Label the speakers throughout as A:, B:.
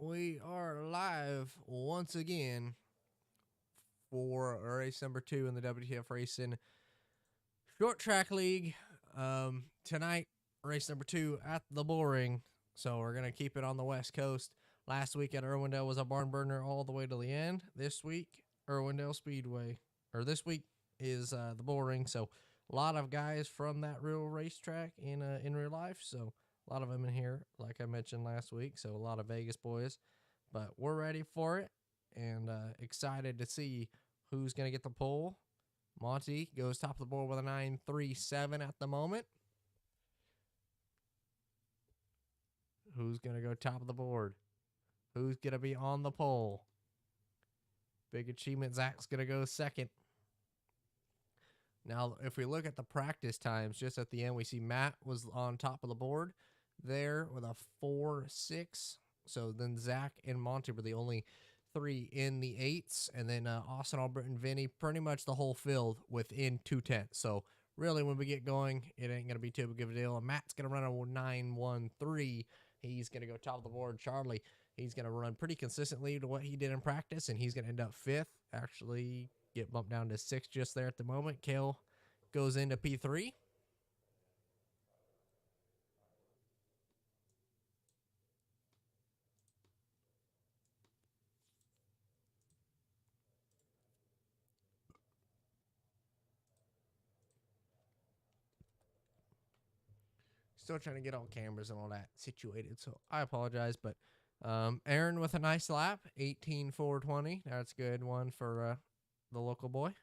A: We are live once again for race number 2 in the WTF Racing Short Track League. Tonight, race number 2 at the Bullring. So we're going to keep it on the West Coast. Last week at Irwindale was a barn burner all the way to the end. This week, Irwindale Speedway. Or this week is the Bullring. So a lot of guys from that real racetrack in real life. So a lot of them in here, like I mentioned last week. So a lot of Vegas boys. But we're ready for it and excited to see who's going to get the pole. Monty goes top of the board with a 9.37 at the moment. Who's going to go top of the board? Who's going to be on the pole? Big achievement, Zach's going to go second. Now, if we look at the practice times, just at the end, we see Matt was on top of the board there with a 4.6. So then Zach and Monty were the only three in the 8s. And then Austin, Albert, and Vinny, pretty much the whole field within 2/10. So really, when we get going, it ain't going to be too big of a deal. And Matt's going to run a 9.13. He's going to go top of the board. Charlie, he's going to run pretty consistently to what he did in practice, and he's going to end up 5th. Actually, get bumped down to 6th just there at the moment. Kale goes into P3. Still trying to get all cameras and all that situated, so I apologize. But Aaron with a nice lap, 18.420. That's a good one for the local boy.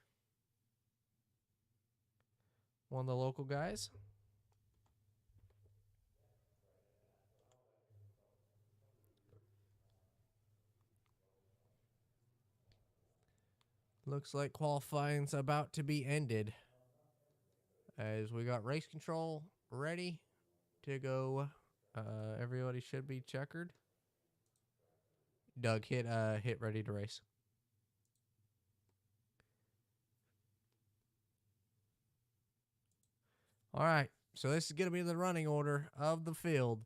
A: One of the local guys. Looks like qualifying's about to be ended, as we got race control ready to go. Everybody should be checkered. Doug, hit ready to race. All right, so this is going to be the running order of the field.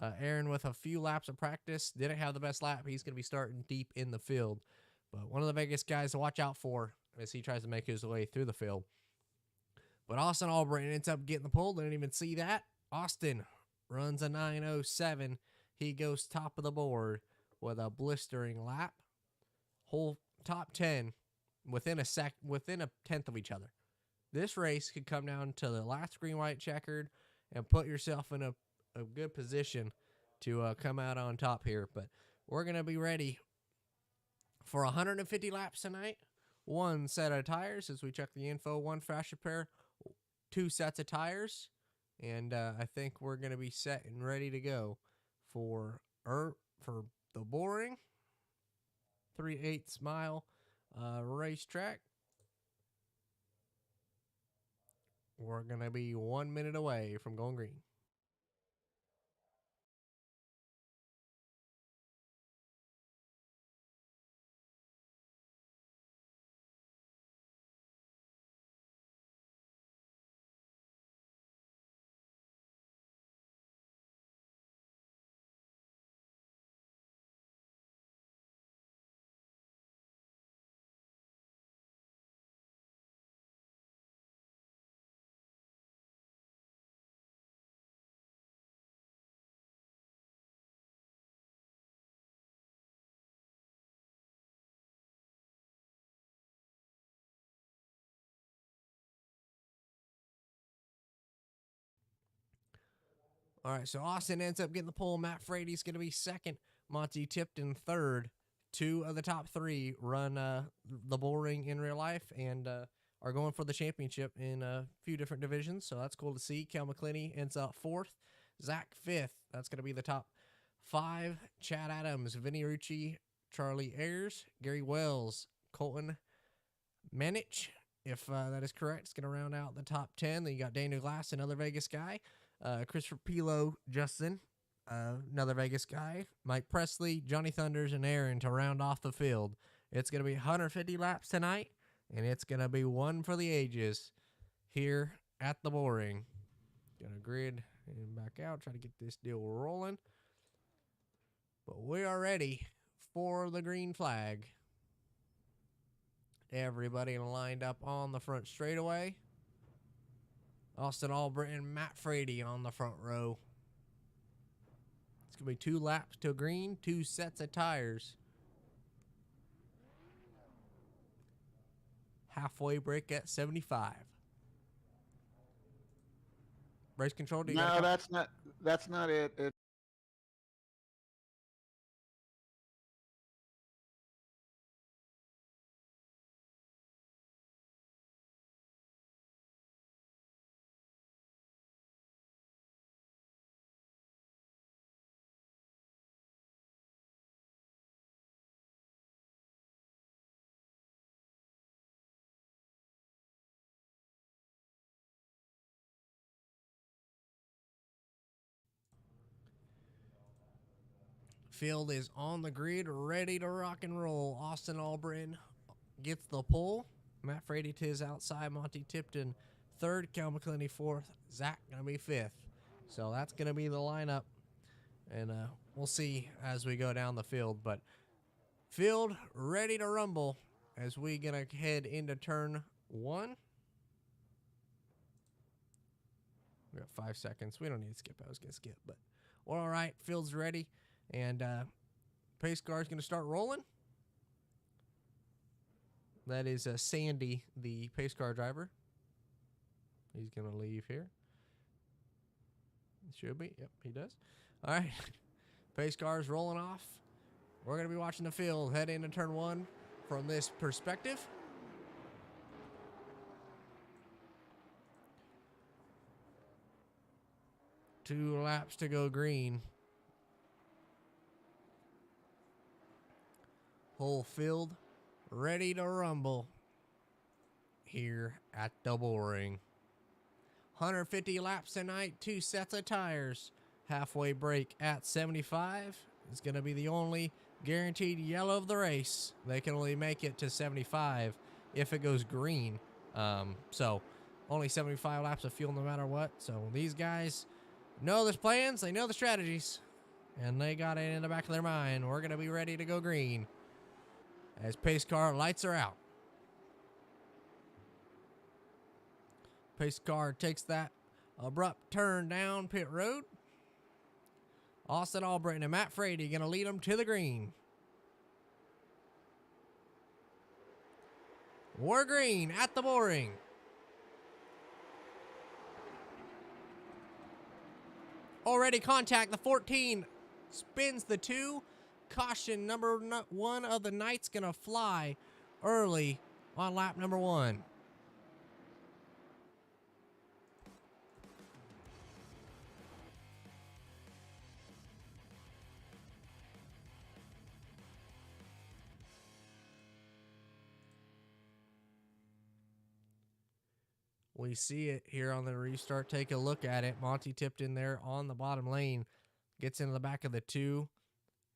A: Aaron with a few laps of practice. Didn't have the best lap. He's going to be starting deep in the field. But one of the Vegas guys to watch out for as he tries to make his way through the field. But Austin Albritton ends up getting the pole. Didn't even see that. Austin runs a 9.07. He goes top of the board with a blistering lap. Whole top 10 within a tenth of each other. This race could come down to the last green, white, checkered, and put yourself in a good position to come out on top here. But we're going to be ready for 150 laps tonight. One set of tires as we check the info. One fast repair, 2 sets of tires. And I think we're going to be set and ready to go for the Bullring 3/8 mile racetrack. We're going to be 1 minute away from going green. All right, so Austin ends up getting the pole. Matt Frady's going to be second. Monty Tipton third. 2 of the top 3 run the Bullring in real life and are going for the championship in a few different divisions. So that's cool to see. Cal McClinney ends up 4th. Zach 5th. That's going to be the top 5. Chad Adams, Vinny Rucci, Charlie Ayers, Gary Wells, Colton Manich, if that is correct. It's going to round out the top 10. Then you got Daniel Glass, another Vegas guy. Christopher Pilo, Justin, another Vegas guy. Mike Presley, Johnny Thunders, and Aaron to round off the field. It's going to be 150 laps tonight, and it's going to be one for the ages here at the Bullring. Going to grid and back out, try to get this deal rolling. But we are ready for the green flag. Everybody lined up on the front straightaway. Austin Albritton, Matt Frady on the front row. It's going to be 2 laps to green, 2 sets of tires. Halfway break at 75. Race control, do you got
B: No, that's not it.
A: Field is on the grid, ready to rock and roll. Austin Albritton gets the pull. Matt Frady to his outside. Monty Tipton third. Cal McClenny fourth. Zach going to be fifth. So that's going to be the lineup. And we'll see as we go down the field. But field ready to rumble as we going to head into turn 1. We got 5 seconds. We don't need to skip. I was going to skip. But we're all right. Field's ready. And pace car is going to start rolling. That is Sandy, the pace car driver. He's going to leave here. Should be. Yep, he does. All right. Pace car is rolling off. We're going to be watching the field head into turn 1 from this perspective. Two laps to go green. Whole field ready to rumble here at the Bullring. 150 laps tonight, 2 sets of tires. Halfway break at 75 is going to be the only guaranteed yellow of the race. They can only make it to 75 if it goes green. So only 75 laps of fuel no matter what. So these guys know the plans, they know the strategies, and they got it in the back of their mind. We're going to be ready to go green as pace car lights are out. Pace car takes that abrupt turn down pit road. Austin Albritton and Matt Frady going to lead them to the green. We're green at the Bullring. Already contact. The 14 spins the 2. Caution, number 1 of the night's going to fly early on lap number 1. We see it here on the restart. Take a look at it. Monty Tipton there on the bottom lane. Gets into the back of the 2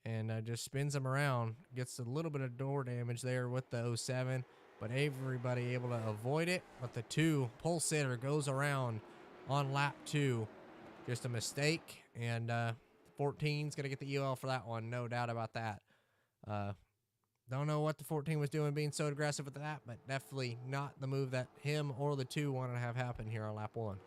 A: and just spins them around. Gets a little bit of door damage there with the 07, but everybody able to avoid it. But the 2 pole sitter goes around on lap 2. Just a mistake, and 14's going to get the UL for that one. No doubt about that. Don't know what the 14 was doing being so aggressive with that, but definitely not the move that him or the 2 wanted to have happen here on lap 1.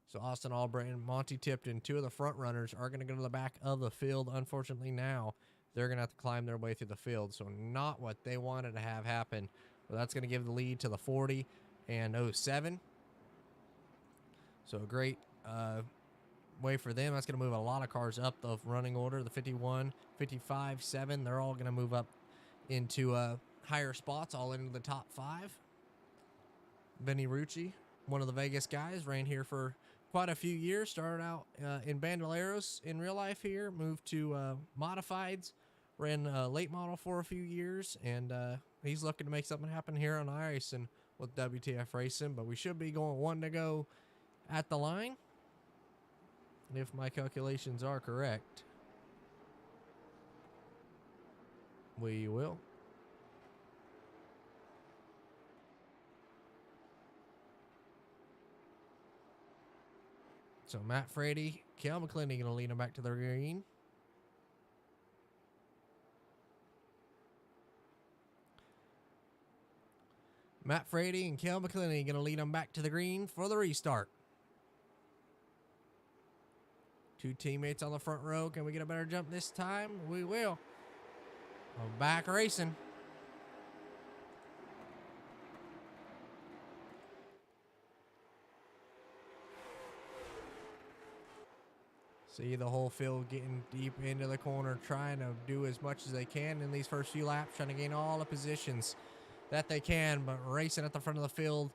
A: So Austin Albritton, Monty Tipton, 2 of the front runners are going to go to the back of the field. Unfortunately, now they're going to have to climb their way through the field. So not what they wanted to have happen. But that's going to give the lead to the 40 and 07. So a great way for them. That's going to move a lot of cars up the running order. The 51, 55, 7, they're all going to move up into higher spots, all into the top 5. Benny Rucci, one of the Vegas guys, ran here for quite a few years. Started out in Bandoleros in real life here, moved to modifieds, ran late model for a few years, and he's looking to make something happen here on iRacing with WTF Racing. But we should be going 1 to go at the line, if my calculations are correct. We will. So Matt Frady, Cal McClinney going to lead him back to the green. Matt Frady and Cal McClinney going to lead him back to the green for the restart. Two teammates on the front row. Can we get a better jump this time? We will. We're back racing. See the whole field getting deep into the corner, trying to do as much as they can in these first few laps, trying to gain all the positions that they can, but racing at the front of the field.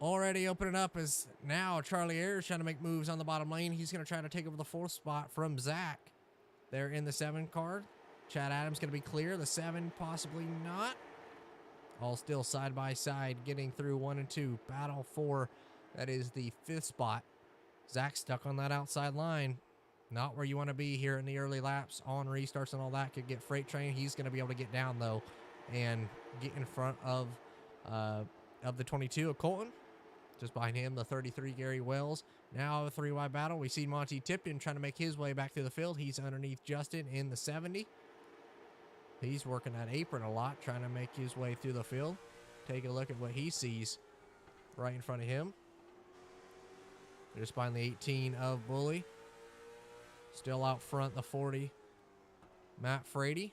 A: Already opening up is now Charlie Ayers trying to make moves on the bottom lane. He's going to try to take over the 4th spot from Zach. They're in the 7 car. Chad Adams going to be clear. The 7 possibly not. All still side by side, getting through 1 and 2. Battle for, that is the 5th spot. Zach stuck on that outside line. Not where you want to be here in the early laps. On restarts and all that could get freight train. He's going to be able to get down, though, and get in front of the 22 of Colton. Just behind him, the 33, Gary Wells. Now a 3-wide battle. We see Monty Tipton trying to make his way back through the field. He's underneath Justin in the 70. He's working that apron a lot, trying to make his way through the field. Take a look at what he sees right in front of him. Just behind the 18 of Bully. Still out front, the 40, Matt Frady.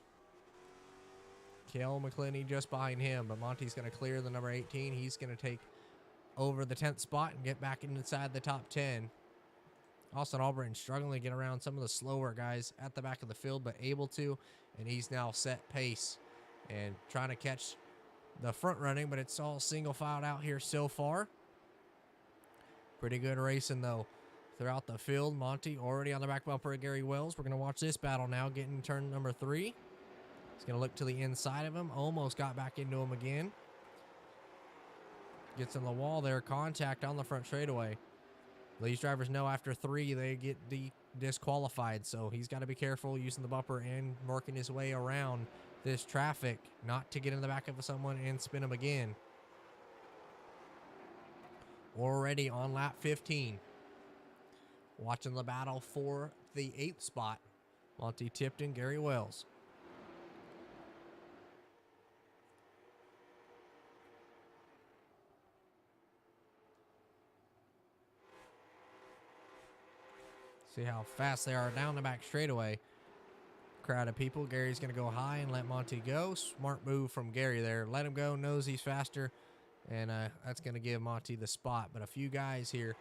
A: Cale McClinney just behind him, but Monty's going to clear the number 18. He's going to take over the 10th spot and get back inside the top 10. Austin Albritton struggling to get around some of the slower guys at the back of the field, but able to, and he's now set pace and trying to catch the front running, but it's all single filed out here so far. Pretty good racing, though, throughout the field. Monty already on the back bumper of Gary Wells. We're going to watch this battle now, getting turn number 3. He's going to look to the inside of him. Almost got back into him again. Gets in the wall there. Contact on the front straightaway. These drivers know after 3 they get disqualified, so he's got to be careful using the bumper and working his way around this traffic, not to get in the back of someone and spin him again. Already on lap 15. Watching the battle for the 8th spot. Monty Tipton, Gary Wells. See how fast they are down the back straightaway. Crowd of people. Gary's going to go high and let Monty go. Smart move from Gary there. Let him go. Knows he's faster. And that's going to give Monty the spot. But a few guys here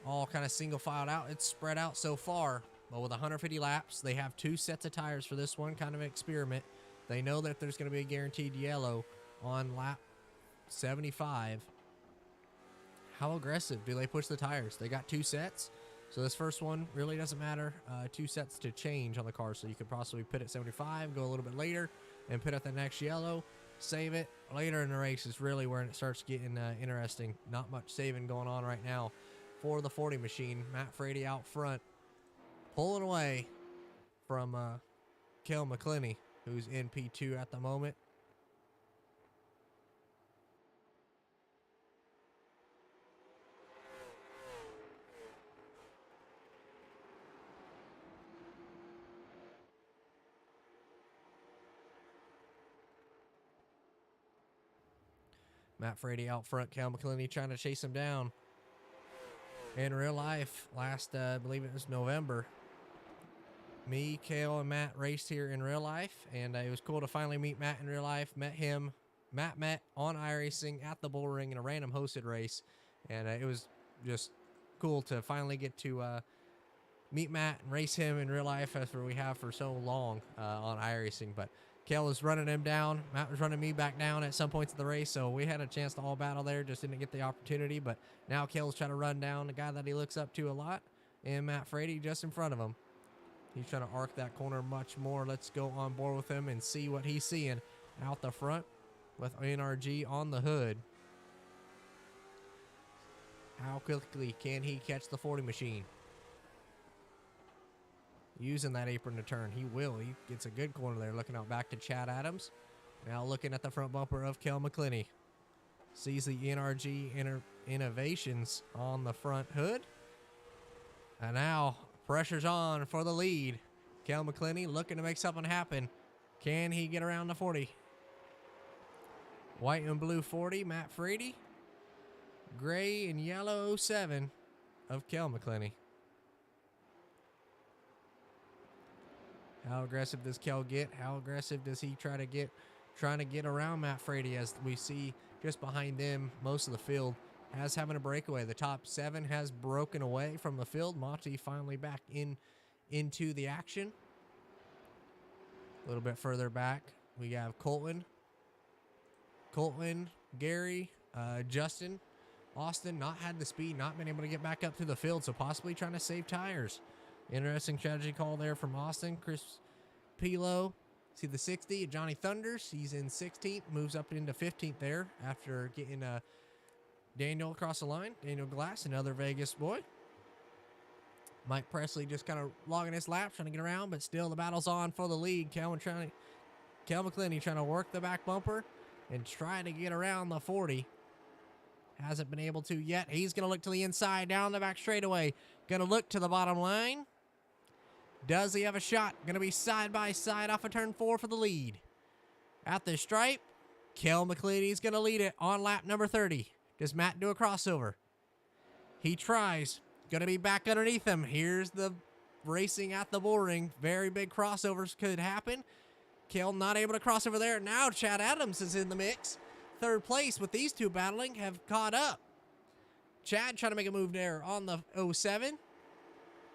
A: all kind of single filed out. It's spread out so far. But with 150 laps, they have 2 sets of tires for this one. Kind of an experiment. They know that there's going to be a guaranteed yellow on lap 75. How aggressive do they push the tires? They got 2 sets. So this first one really doesn't matter. 2 sets to change on the car. So you could possibly pit at 75, go a little bit later, and pit at the next yellow. Save it later in the race is really where it starts getting interesting. Not much saving going on right now for the 40 machine. Matt Frady out front, pulling away from Cale McClinney, who's in P2 at the moment. Matt Frady out front, Cale McClinney trying to chase him down. In real life, last, I believe it was November, me, Cale, and Matt raced here in real life, and it was cool to finally meet Matt in real life. Met him. Matt met on iRacing at the Bullring in a random hosted race, and it was just cool to finally get to meet Matt and race him in real life after we have for so long on iRacing. But Kel was running him down. Matt was running me back down at some points of the race, so we had a chance to all battle there. Just didn't get the opportunity, but now Kel's trying to run down the guy that he looks up to a lot, and Matt Frady just in front of him. He's trying to arc that corner much more. Let's go on board with him and see what he's seeing out the front with NRG on the hood. How quickly can he catch the 40 machine? Using that apron to turn. He will. He gets a good corner there. Looking out back to Chad Adams. Now looking at the front bumper of Kel McClinney. Sees the NRG innovations on the front hood. And now pressure's on for the lead. Kel McClinney looking to make something happen. Can he get around the 40? White and blue 40, Matt Frady. Gray and yellow 07 of Kel McClinney. How aggressive does Kel get? How aggressive does he trying to get around Matt Frady? As we see just behind them, most of the field has having a breakaway. The top 7 has broken away from the field. Monty finally back into the action. A little bit further back, we have Colton, Gary, Justin, Austin, not had the speed, not been able to get back up to the field, so possibly trying to save tires. Interesting strategy call there from Austin. Chris Pilo, see the 60, Johnny Thunders. He's in 16th, moves up into 15th there after getting Daniel across the line. Daniel Glass, another Vegas boy. Mike Presley just kind of logging his lap, trying to get around, but still the battle's on for the lead. Kel McClinney trying to work the back bumper and trying to get around the 40. Hasn't been able to yet. He's going to look to the inside, down the back straightaway. Going to look to the bottom line. Does he have a shot? Going to be side by side off of turn 4 for the lead. At the stripe, Kel McClinney's going to lead it on lap number 30. Does Matt do a crossover? He tries. Going to be back underneath him. Here's the racing at the Bullring. Very big crossovers could happen. Kel not able to cross over there. Now Chad Adams is in the mix. Third place with these two battling have caught up. Chad trying to make a move there on the 07.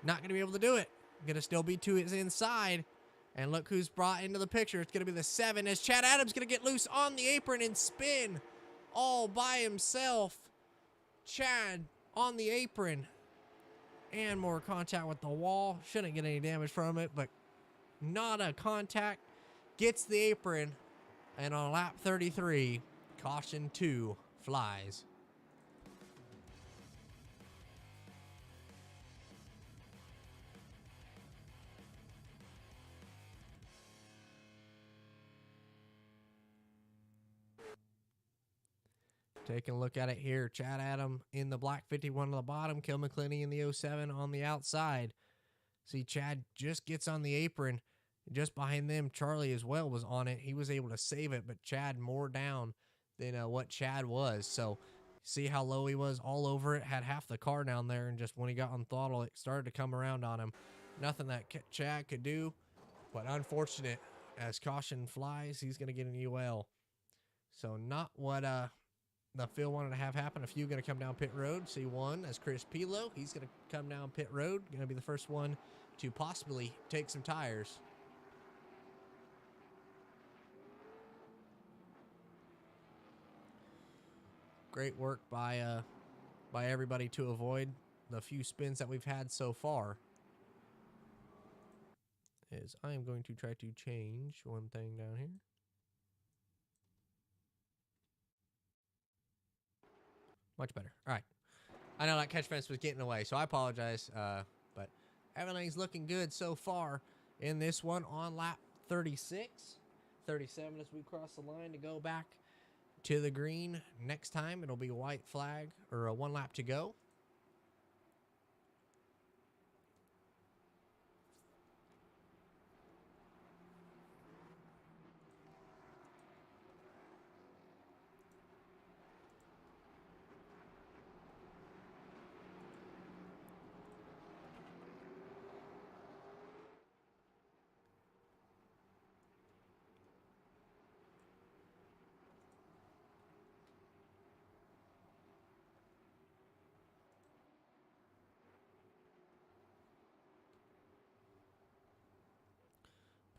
A: Not going to be able to do it. Going to still be to his inside. And look who's brought into the picture. It's going to be the 7 as Chad Adams going to get loose on the apron and spin all by himself. Chad on the apron. And more contact with the wall. Shouldn't get any damage from it, but not a contact. Gets the apron. And on lap 33, caution 2 flies. Taking a look at it here. Chad Adam in the black 51 on the bottom. Kel McClinney in the 07 on the outside. See, Chad just gets on the apron. Just behind them, Charlie as well was on it. He was able to save it, but Chad more down than what Chad was. So see how low he was all over it. Had half the car down there, and just when he got on throttle, it started to come around on him. Nothing that Chad could do, but unfortunate. As caution flies, he's going to get an UL. So not what the field wanted to have happen. A few going to come down pit road. See one as Chris Pilo. He's going to come down pit road. Going to be the first one to possibly take some tires. Great work by everybody to avoid the few spins that we've had so far. Is I am going to try to change one thing down here. Much better. All right. I know that catch fence was getting away, so I apologize. But everything's looking good so far in this one on lap 36. 37 as we cross the line to go back to the green. Next time, it'll be a white flag or a 1 lap to go.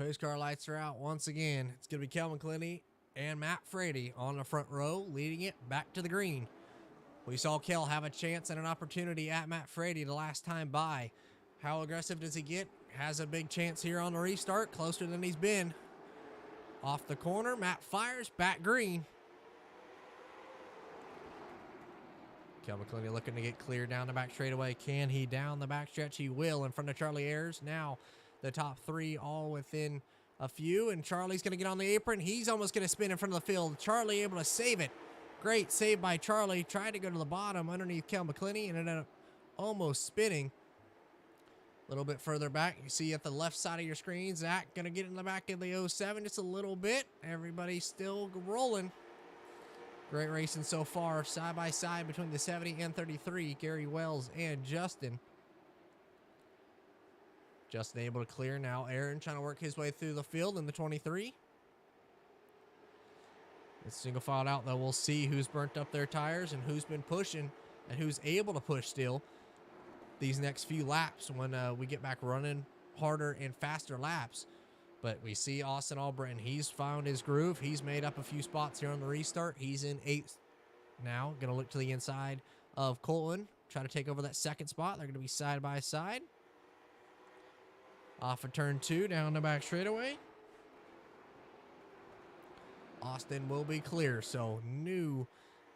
A: Pace car lights are out once again. It's going to be Kel McClinney and Matt Frady on the front row, leading it back to the green. We saw Kel have a chance and an opportunity at Matt Frady the last time by. How aggressive does he get? Has a big chance here on the restart, closer than he's been. Off the corner, Matt fires, back green. Kel McClinney looking to get clear down the back straightaway. Can he down the backstretch? He will in front of Charlie Ayers. Now the top three all within a few, and Charlie's going to get on the apron. He's almost going to spin in front of the field. Charlie able to save it. Great save by Charlie. Tried to go to the bottom underneath Kel McClinney and ended up almost spinning. A little bit further back, you see at the left side of your screen, Zach going to get in the back of the 07 just a little bit. Everybody's still rolling. Great racing so far, side by side between the 70 and 33, Gary Wells and Justin. Justin able to clear now. Aaron trying to work his way through the field in the 23. It's single filed out, though. We'll see who's burnt up their tires and who's been pushing and who's able to push still these next few laps when we get back running harder and faster laps. But we see Austin Albritton. He's found his groove. He's made up a few spots here on the restart. He's in 8th now. Going to look to the inside of Colton. Try to take over that second spot. They're going to be side by side. Off of turn 2, down the back straightaway. Austin will be clear. So new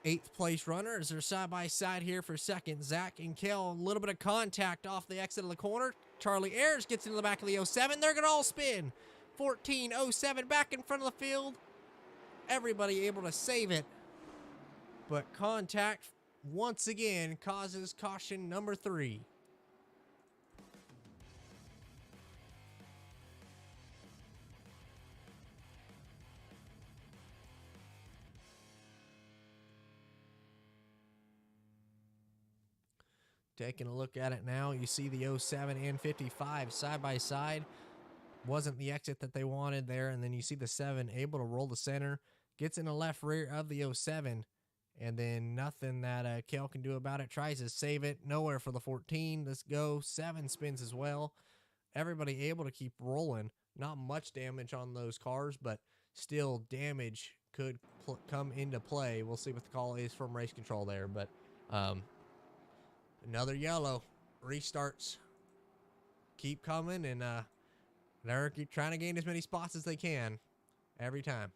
A: 8th place runners are side by side here for second. Zach and Kel, a little bit of contact off the exit of the corner. Charlie Ayers gets into the back of the 07. They're going to all spin. 14.07 back in front of the field. Everybody able to save it. But contact once again causes caution number 3. Taking a look at it now, you see the 07 and 55 side by side. Wasn't the exit that they wanted there, and then you see the 7 able to roll the center, gets in the left rear of the 07, and then nothing that Kel can do about it. Tries to save it, nowhere for the 14. Let's go. 7 spins as well. Everybody able to keep rolling. Not much damage on those cars, but still damage could come into play. We'll see what the call is from race control there, but another yellow. Restarts keep coming, and they're trying to gain as many spots as they can every time.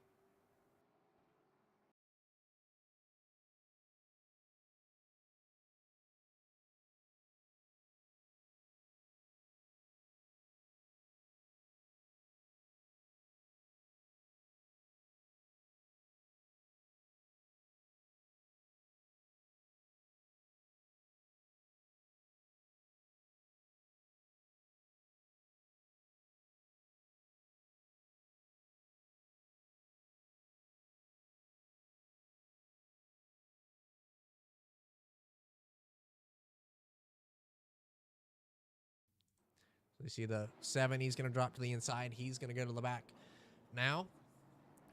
A: So you see the 7, he's going to drop to the inside. He's going to go to the back now.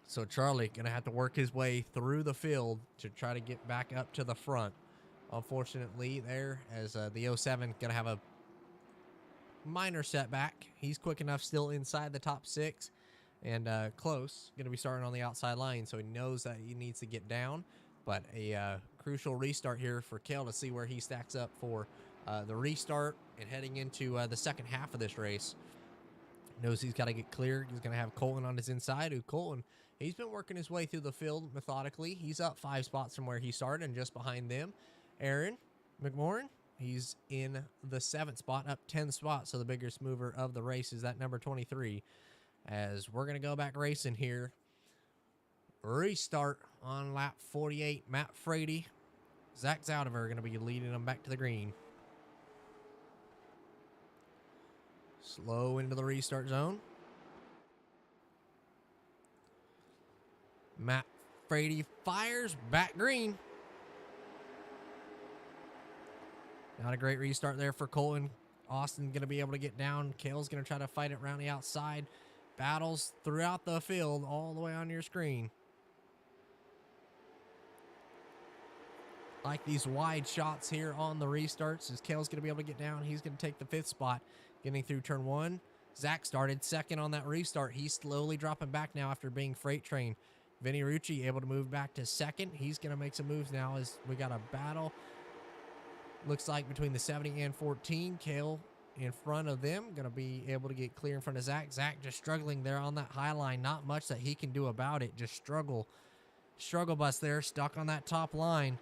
A: So Charlie going to have to work his way through the field to try to get back up to the front. Unfortunately there, as the 07 going to have a minor setback. He's quick enough still inside the top 6 and close. Going to be starting on the outside line, so he knows that he needs to get down. But a crucial restart here for Kel to see where he stacks up for the restart and heading into the second half of this race. Knows he's got to get clear. He's going to have Colton on his inside. Colton, he's been working his way through the field methodically. He's up 5 spots from where he started, and just behind them, Aaron McMorrin. He's in the 7th spot, up 10 spots. So the biggest mover of the race is that number 23. As we're going to go back racing here. Restart on lap 48. Matt Frady, Zach Zaudiver going to be leading them back to the green. Slow into the restart zone. Matt Frady fires, back green. Not a great restart there for Colton. Austin going to be able to get down. Kale's going to try to fight it around the outside. Battles throughout the field all the way on your screen. Like these wide shots here on the restarts, as Kale's going to be able to get down. He's going to take the 5th spot, getting through turn 1. Zach started second on that restart. He's slowly dropping back now after being freight trained. Vinny Rucci able to move back to second. He's going to make some moves now as we got a battle. Looks like between the 70 and 14. Kale in front of them. Going to be able to get clear in front of Zach. Zach just struggling there on that high line. Not much that he can do about it. Just struggle bus there. Stuck on that top line.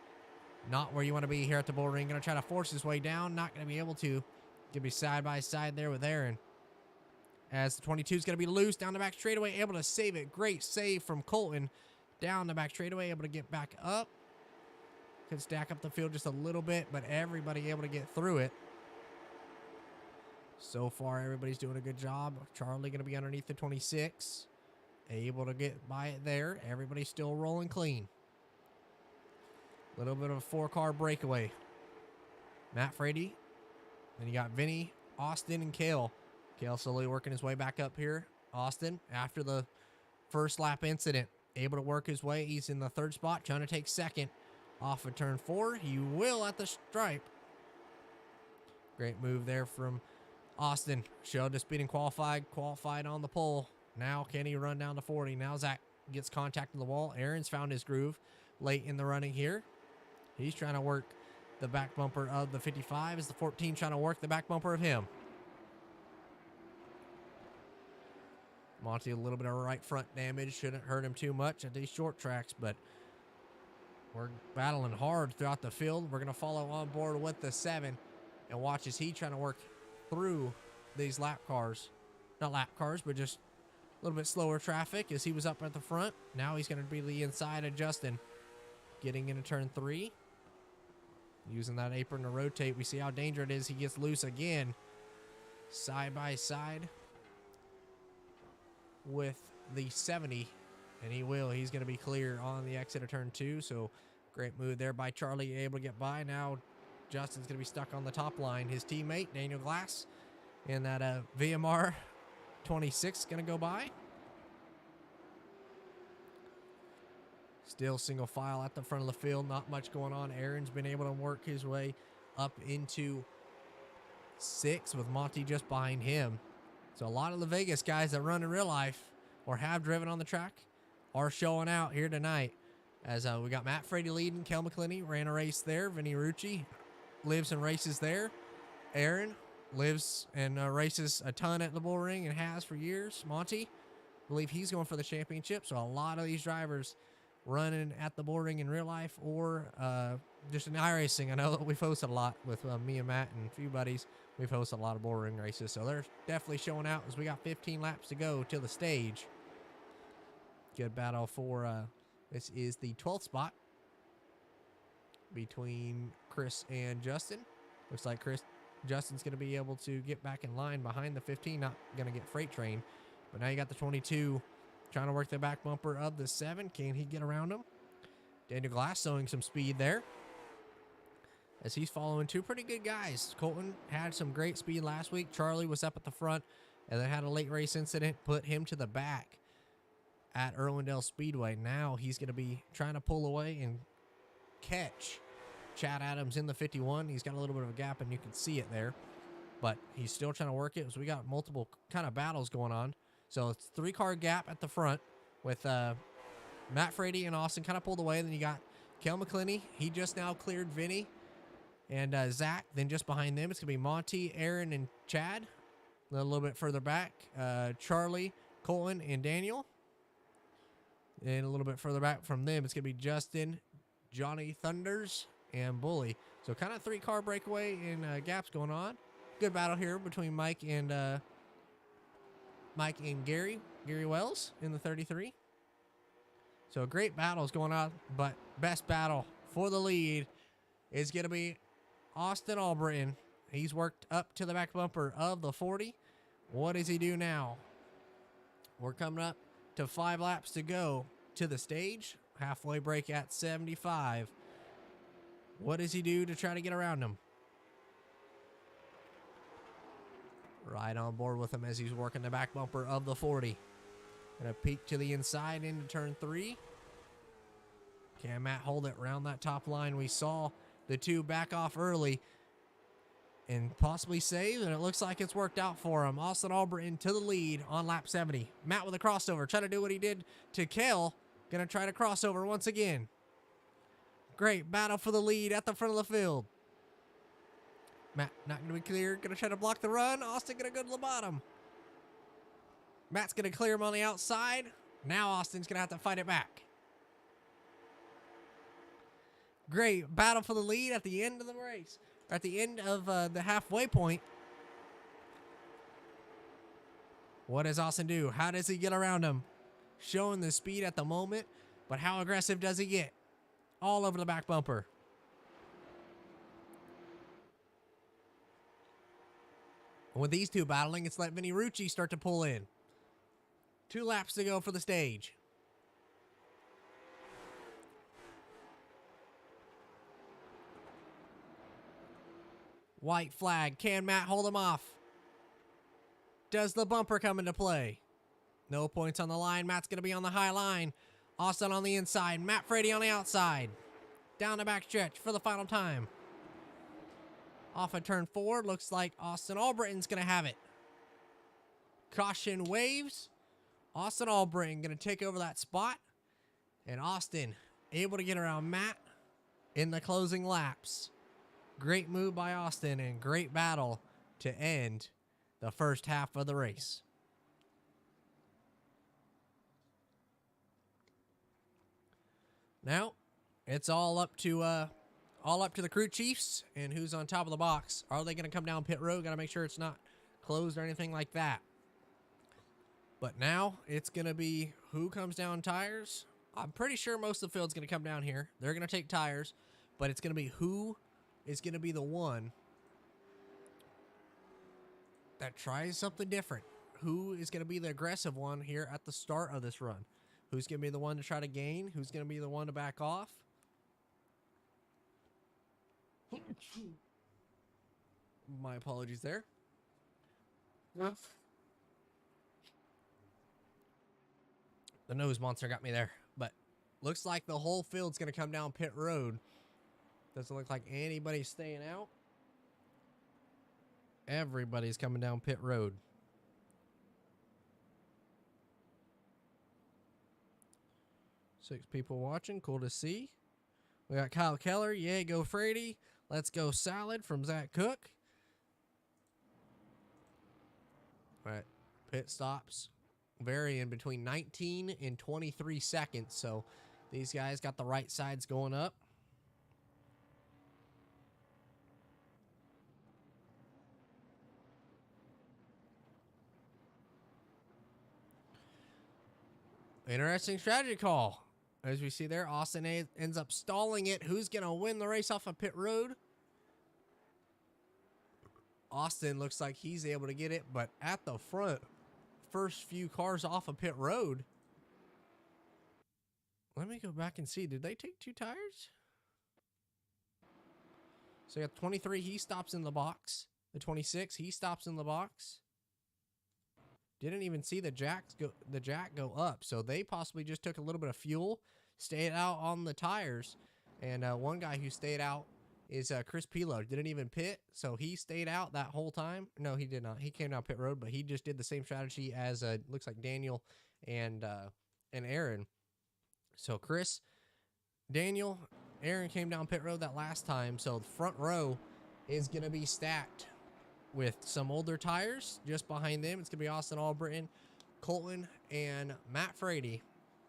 A: Not where you want to be here at the Bullring. Going to try to force his way down. Not going to be able to. Going to be side by side there with Aaron. As the 22 is going to be loose down the back straightaway. Able to save it. Great save from Colton. Down the back straightaway. Able to get back up. Could stack up the field just a little bit, but everybody able to get through it. So far, everybody's doing a good job. Charlie going to be underneath the 26. Able to get by it there. Everybody's still rolling clean. Little bit of a 4-car breakaway. Matt Frady. Then you got Vinny, Austin, and Kale. Kale slowly working his way back up here. Austin, after the first lap incident, able to work his way. He's in the 3rd spot, trying to take 2nd. Off of turn 4. He will at the stripe. Great move there from Austin. Showed the speed and qualified on the pole. Now can he run down to 40? Now Zach gets contact with the wall. Aaron's found his groove late in the running here. He's trying to work the back bumper of the 55. Is the 14 trying to work the back bumper of him? Monty, a little bit of right front damage. Shouldn't hurt him too much at these short tracks, but we're battling hard throughout the field. We're going to follow on board with the 7 and watch as he trying to work through these lap cars. Not lap cars, but just a little bit slower traffic as he was up at the front. Now he's going to be the inside of Justin. Getting into turn 3. Using that apron to rotate. We see how dangerous it is. He gets loose again. Side by side with the 70. And he will. He's going to be clear on the exit of turn 2. So great move there by Charlie. Able to get by. Now Justin's going to be stuck on the top line. His teammate, Daniel Glass, in that VMR 26 going to go by. Still single file at the front of the field. Not much going on. Aaron's been able to work his way up into 6 with Monty just behind him. So a lot of the Vegas guys that run in real life or have driven on the track are showing out here tonight. As we got Matt Frady leading. Kel McClinney ran a race there. Vinny Rucci lives and races there. Aaron lives and races a ton at the Bullring and has for years. Monty, I believe he's going for the championship. So a lot of these drivers running at the Bullring in real life or just in iRacing. I know that we've hosted a lot with me and Matt and a few buddies. We've hosted a lot of Bullring races. So they're definitely showing out as we got 15 laps to go to the stage. Good battle for, this is the 12th spot between Chris and Justin. Looks like Justin's going to be able to get back in line behind the 15, not going to get freight train. But now you got the 22 trying to work the back bumper of the 7. Can he get around him? Daniel Glass showing some speed there as he's following 2 pretty good guys. Colton had some great speed last week. Charlie was up at the front and then had a late race incident, put him to the back at Irwindale Speedway. Now he's going to be trying to pull away and catch Chad Adams in the 51. He's got a little bit of a gap, and you can see it there. But he's still trying to work it. So we got multiple kind of battles going on. So it's 3-car gap at the front with Matt Frady and Austin kind of pulled away. Then you got Kel McClinney. He just now cleared Vinny and Zach. Then just behind them, it's going to be Monty, Aaron, and Chad. A little bit further back, Charlie, Colton, and Daniel. And a little bit further back from them, it's going to be Justin, Johnny Thunders, and Bully. So kind of 3-car breakaway and gaps going on. Good battle here between Mike and Gary Wells in the 33. So great battles going on, but best battle for the lead is going to be Austin Albritton. He's worked up to the back bumper of the 40. What does he do now? We're coming up to 5 laps to go to the stage. Halfway break at 75. What does he do to try to get around him? Right on board with him as he's working the back bumper of the 40. Gonna peek to the inside into turn 3. Can Matt hold it around that top line? We saw the 2 back off early. and possibly save, and it looks like it's worked out for him. Austin Albritton to the lead on lap 70. Matt with a crossover, trying to do what he did to Kale. Gonna try to crossover once again. Great battle for the lead at the front of the field. Matt not gonna be clear, gonna try to block the run. Austin gonna go to the bottom. Matt's gonna clear him on the outside. Now Austin's gonna have to fight it back. Great battle for the lead at the end of the race. At the end of the halfway point. What does Austin do? How does he get around him? Showing the speed at the moment, but how aggressive does he get? All over the back bumper. With these two battling, it's let Vinny Rucci start to pull in. 2 laps to go for the stage. White flag. Can Matt hold him off? Does the bumper come into play? No points on the line. Matt's going to be on the high line. Austin on the inside. Matt Frady on the outside. Down the back stretch for the final time. Off of turn 4. Looks like Austin Albritton's going to have it. Caution waves. Austin Albritton going to take over that spot. And Austin able to get around Matt in the closing laps. Great move by Austin and great battle to end the first half of the race. Now, it's all up to the crew chiefs and who's on top of the box. Are they going to come down pit road? Got to make sure it's not closed or anything like that. But now it's going to be who comes down tires. I'm pretty sure most of the field's going to come down here. They're going to take tires, but it's going to be who is going to be the one that tries something different. Who is going to be the aggressive one here at the start of this run? Who's going to be the one to try to gain? Who's going to be the one to back off? My apologies there. The nose monster got me there. But looks like the whole field's going to come down pit road. Doesn't look like anybody's staying out. Everybody's coming down pit road. Six people watching. Cool to see. We got Kyle Keller. Yeah, go Frady. Let's go Salad from Zach Cook. All right. Pit stops varying between 19 and 23 seconds. So these guys got the right sides going up. Interesting strategy call. As we see there, Austin ends up stalling it. Who's going to win the race off of pit road? Austin looks like he's able to get it, but at the front, first few cars off of pit road. Let me go back and see. Did they take 2 tires? So you got 23, he stops in the box. The 26, he stops in the box. Didn't even see the jack go up. So they possibly just took a little bit of fuel, stayed out on the tires. And one guy who stayed out is Chris Pilo. Didn't even pit, so he stayed out that whole time. No, he did not. He came down pit road, but he just did the same strategy as looks like Daniel and Aaron. So Chris, Daniel, Aaron came down pit road that last time. So the front row is going to be stacked with some older tires. Just behind them, it's going to be Austin Albritton, Colton, and Matt Frady.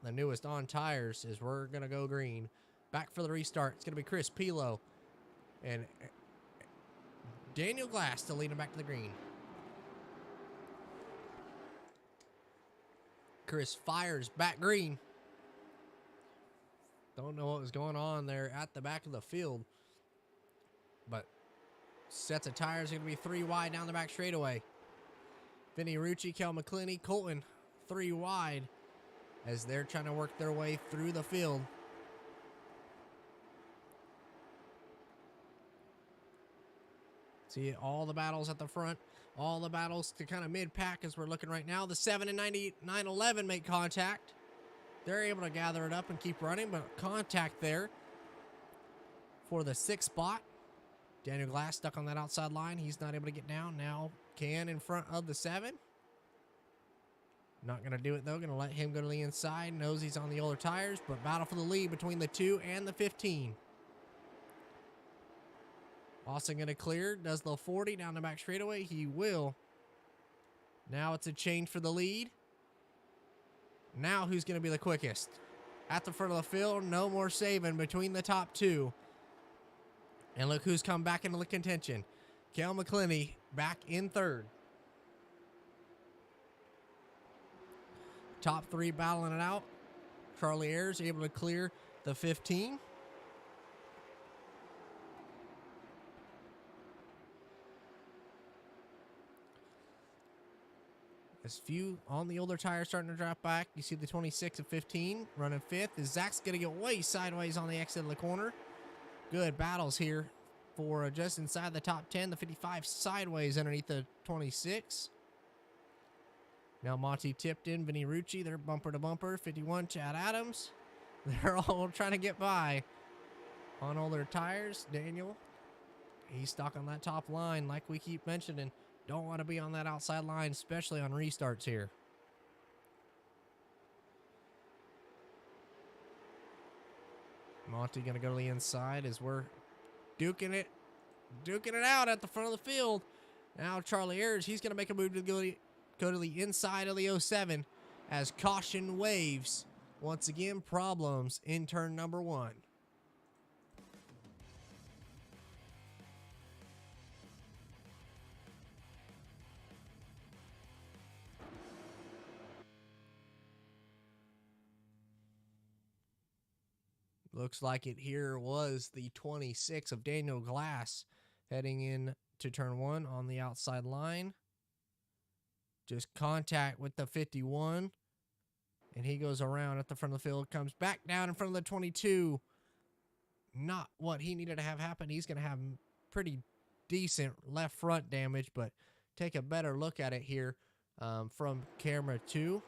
A: The newest on tires is we're going to go green. Back for the restart. It's going to be Chris Pilo and Daniel Glass to lead him back to the green. Chris fires back green. Don't know what was going on there at the back of the field. But sets of tires are going to be 3 wide down the back straightaway. Vinny Rucci, Kel McClinney, Colton 3 wide as they're trying to work their way through the field. See all the battles at the front, all the battles to kind of mid-pack as we're looking right now. The 7 and 9911 make contact. They're able to gather it up and keep running, but contact there for the 6th spot. Daniel Glass stuck on that outside line. He's not able to get down. Now can in front of the 7. Not going to do it, though. Going to let him go to the inside. Knows he's on the older tires, but battle for the lead between the 2 and the 15. Austin going to clear. Does the 40 down the back straightaway. He will. Now it's a change for the lead. Now who's going to be the quickest? At the front of the field, no more saving between the top 2. And look who's come back into the contention. Cal McClinney back in 3rd. Top 3 battling it out. Charlie Ayers able to clear the 15. As few on the older tires starting to drop back. You see the 26 and 15 running 5th. As Zach's going to get way sideways on the exit of the corner. Good battles here for just inside the top 10. The 55 sideways underneath the 26. Now Monty tipped in. Vinny Rucci, they're bumper to bumper. 51, Chad Adams. They're all trying to get by on all their tires. Daniel, he's stuck on that top line like we keep mentioning. Don't want to be on that outside line, especially on restarts here. Monty going to go to the inside as we're duking it out at the front of the field. Now Charlie Ayers, he's going to make a move to go to the inside of the 07 as caution waves. Once again, problems in turn number 1. Looks like it here was the 26 of Daniel Glass heading in to turn 1 on the outside line. Just contact with the 51. And he goes around at the front of the field, comes back down in front of the 22. Not what he needed to have happen. He's going to have pretty decent left front damage, but take a better look at it here from camera 2.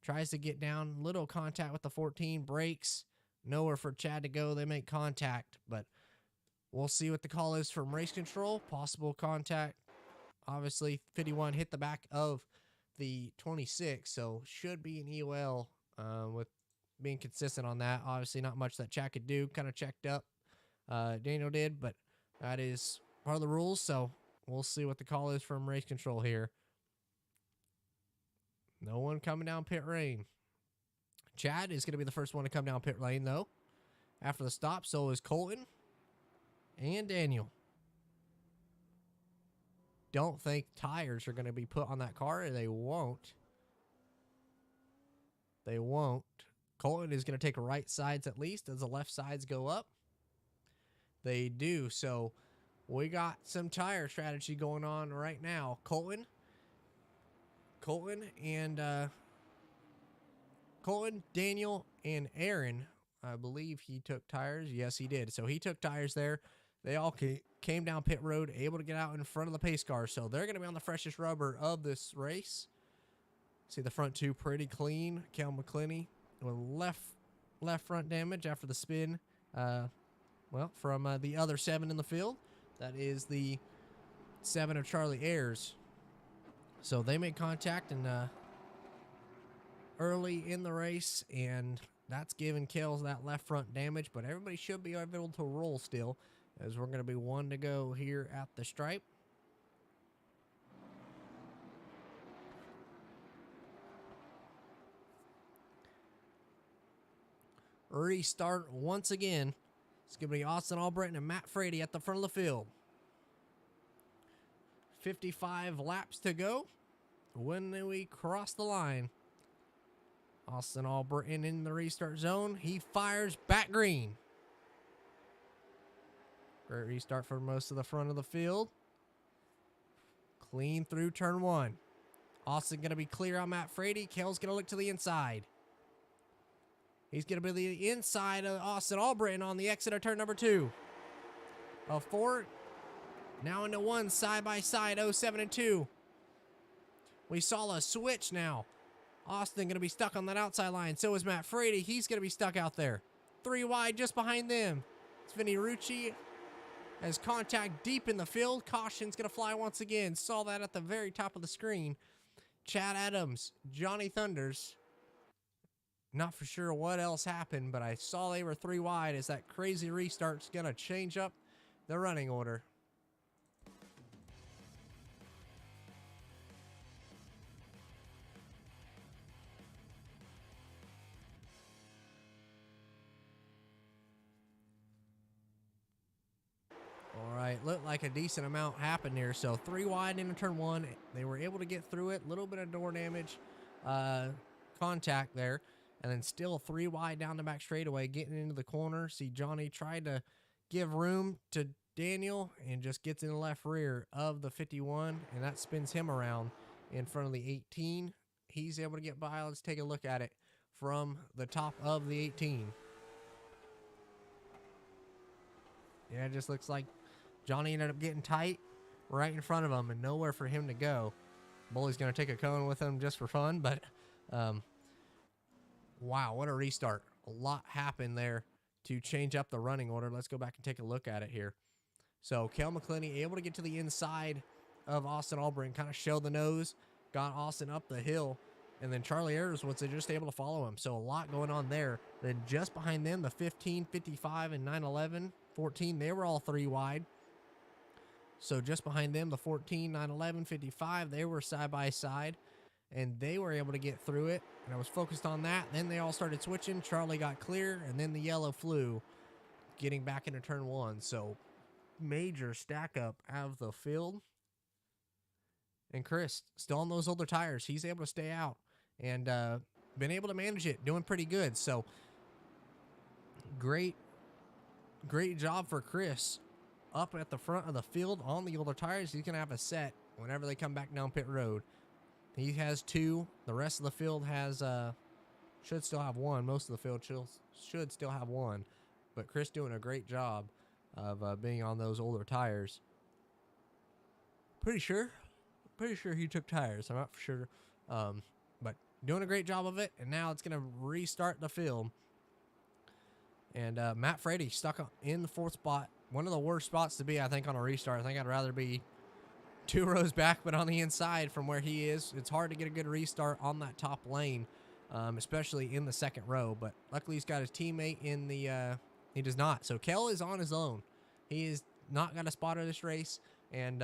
A: Tries to get down, little contact with the 14, breaks, nowhere for Chad to go. They make contact, but we'll see what the call is from race control. Possible contact. Obviously, 51 hit the back of the 26, so should be an EOL with being consistent on that. Obviously, not much that Chad could do. Kind of checked up. Daniel did, but that is part of the rules, so we'll see what the call is from race control here. No one coming down pit lane. Chad is going to be the first one to come down pit lane, though. After the stop, so is Colton and Daniel. Don't think tires are going to be put on that car. They won't. They won't. Colton is going to take right sides at least as the left sides go up. They do. So we got some tire strategy going on right now. Colton, Daniel, and Aaron. I believe he took tires. Yes, he did. So he took tires there. They all came down pit road, able to get out in front of the pace car. So they're going to be on the freshest rubber of this race. See the front 2 pretty clean. Cal McClinney with left front damage after the spin. From the other 7 in the field. That is the 7 of Charlie Ayers. So they made contact and early in the race, and that's giving Kales that left front damage, but everybody should be able to roll still, as we're going to be 1 to go here at the stripe. Restart once again. It's going to be Austin Albritton and Matt Frady at the front of the field. 55 laps to go when we cross the line. Austin Albritton in the restart zone. He fires back green. Great restart for most of the front of the field. Clean through turn 1. Austin going to be clear on Matt Frady. Kale's going to look to the inside. He's going to be the inside of Austin Albritton on the exit of turn number 2. A 4. Now into 1 side by side, 07 and 2. We saw a switch now. Austin going to be stuck on that outside line. So is Matt Frady. He's going to be stuck out there. 3 wide just behind them. It's Vinny Rucci as contact deep in the field. Caution's going to fly once again. Saw that at the very top of the screen. Chad Adams, Johnny Thunders. Not for sure what else happened, but I saw they were 3 wide as that crazy restart's going to change up the running order. All right, looked like a decent amount happened here. So 3 wide into turn 1. They were able to get through it. A little bit of door damage, contact there. And then still 3 wide down the back straightaway, getting into the corner. See, Johnny tried to give room to Daniel and just gets in the left rear of the 51. And that spins him around in front of the 18. He's able to get by. Let's take a look at it from the top of the 18. Yeah, it just looks like Johnny ended up getting tight right in front of him and nowhere for him to go. Bully's going to take a cone with him just for fun, but wow, what a restart. A lot happened there to change up the running order. Let's go back and take a look at it here. So Kel McClinney able to get to the inside of Austin Albring, kind of show the nose, got Austin up the hill, and then Charlie Ayers was just able to follow him. So a lot going on there. Then just behind them, the 15, 55, and 911, 14, they were all 3 wide. So just behind them, the 14, 911, 55, they were side by side, and they were able to get through it. And I was focused on that. Then they all started switching. Charlie got clear, and then the yellow flew, getting back into turn 1. So major stack up out of the field. And Chris, still on those older tires. He's able to stay out and been able to manage it, doing pretty good. So great job for Chris up at the front of the field on the older tires. He's going to have a set whenever they come back down pit road. He has 2. The rest of the field has should still have 1. Most of the field should still have 1. But Chris doing a great job of being on those older tires. Pretty sure he took tires. I'm not for sure. But doing a great job of it. And now it's going to restart the field. And Matt Frady stuck in the 4th spot. One of the worst spots to be, I think, on a restart. I think I'd rather be 2 rows back, but on the inside from where he is. It's hard to get a good restart on that top lane, especially in the 2nd row. But luckily he's got his teammate in the he does not. So Kel is on his own. He is not got a spotter this race, and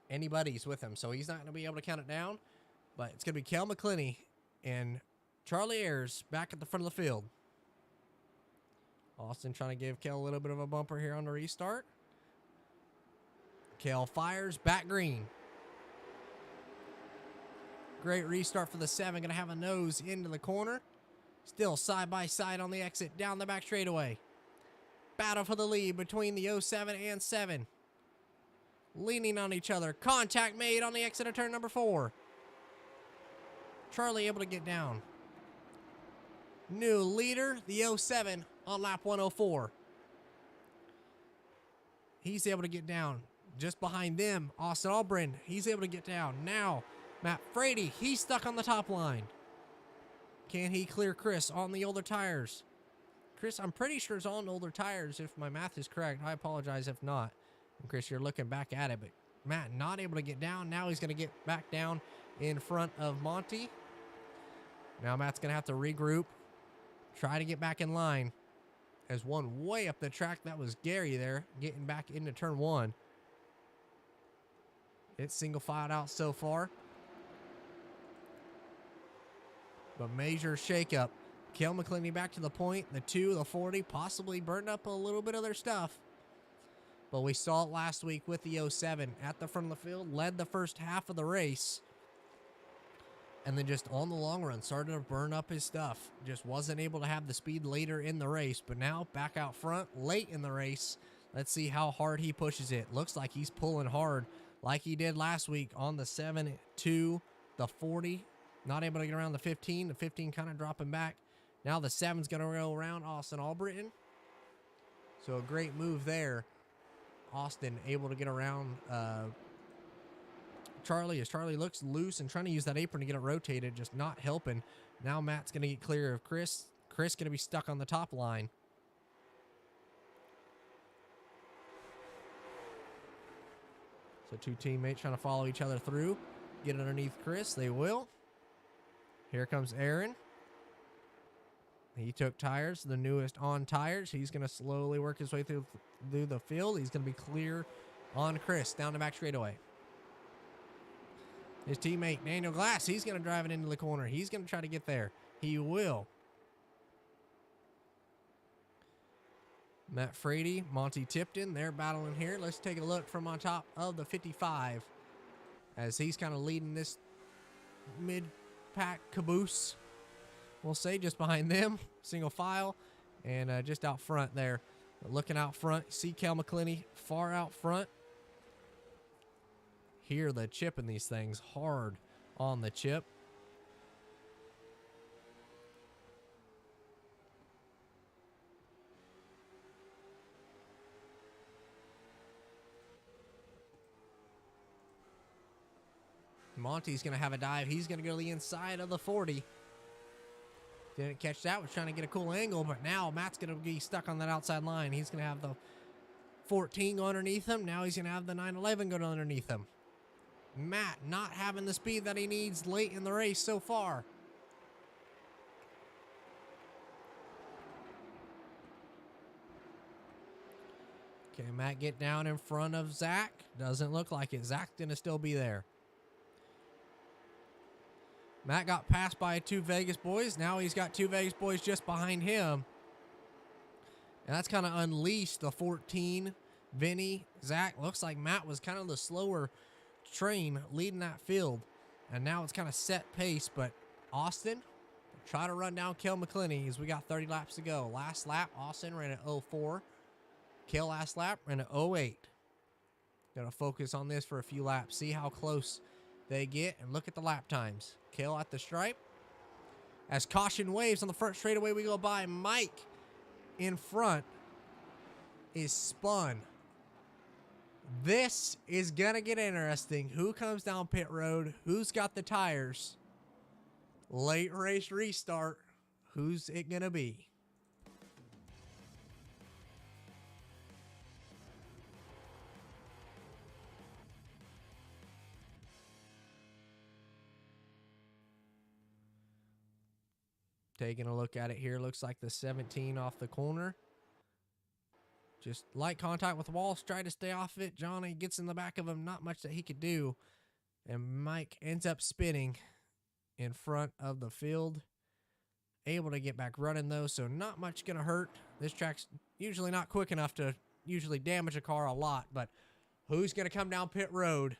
A: anybody's with him. So he's not going to be able to count it down. But it's going to be Kel McClinney and Charlie Ayers back at the front of the field. Austin trying to give Kel a little bit of a bumper here on the restart. Kel fires, back green. Great restart for the 7. Going to have a nose into the corner. Still side by side on the exit, down the back straightaway. Battle for the lead between the 07 and 7. Leaning on each other. Contact made on the exit of turn number 4. Charlie able to get down. New leader, the 07 on lap 104. He's able to get down. Just behind them, Austin Albrin, he's able to get down. Now, Matt Frady, he's stuck on the top line. Can he clear Chris on the older tires? Chris, I'm pretty sure is on older tires if my math is correct. I apologize if not. And Chris, you're looking back at it, but Matt not able to get down. Now he's going to get back down in front of Monty. Now Matt's going to have to regroup, try to get back in line. As one way up the track, that was Gary there, getting back into turn 1. It's single filed out so far. But major shakeup. Kel McClinney back to the point. The 2, the 40, possibly burned up a little bit of their stuff. But we saw it last week with the 07 at the front of the field. Led the first half of the race. And then just on the long run started to burn up his stuff. Just wasn't able to have the speed later in the race. But now back out front late in the race. Let's see how hard he pushes it. Looks like he's pulling hard like he did last week on the 7, 2, the 40. Not able to get around the 15. The 15 kind of dropping back. Now the 7's going to go around Austin Albritton. So a great move there. Austin able to get around Charlie as Charlie looks loose and trying to use that apron to get it rotated, just not helping. Now Matt's going to get clear of Chris. Chris going to be stuck on the top line. So two teammates trying to follow each other through. Get underneath Chris. They will. Here comes Aaron. He took tires, the newest on tires. He's going to slowly work his way through the field. He's going to be clear on Chris down the back straightaway. His teammate, Daniel Glass, he's going to drive it into the corner. He's going to try to get there. He will. Matt Frady, Monty Tipton, they're battling here. Let's take a look from on top of the 55 as he's kind of leading this mid-pack caboose. We'll say just behind them, single file, and just out front there. Looking out front, see Cal McClinney far out front. Hear the chip in these things, hard on the chip. Monty's going to have a dive. He's going to go to the inside of the 40. Didn't catch that. Was trying to get a cool angle, but now Matt's going to be stuck on that outside line. He's going to have the 14 go underneath him. Now he's going to have the 911 go underneath him. Matt not having the speed that he needs late in the race so far. Can Matt get down in front of Zach? Doesn't look like it. Zach's going to still be there. Matt got passed by two Vegas boys. Now he's got two Vegas boys just behind him. And that's kind of unleashed the 14. Vinny, Zach. Looks like Matt was kind of the slower train leading that field. And now it's kind of set pace. But Austin, try to run down Kel McClinney as we got 30 laps to go. Last lap, Austin ran at 04. Kel last lap ran at 08. Got to focus on this for a few laps. See how close they get and look at the lap times. Kel at the stripe. As caution waves on the front straightaway we go by, Mike in front is spun. This is going to get interesting. Who comes down pit road? Who's got the tires? Late race restart. Who's it going to be? Taking a look at it here. Looks like the 17 off the corner. Just light contact with the wall. Try to stay off it. Johnny gets in the back of him. Not much that he could do. And Mike ends up spinning in front of the field. Able to get back running, though, so not much going to hurt. This track's usually not quick enough to usually damage a car a lot. But who's going to come down pit road?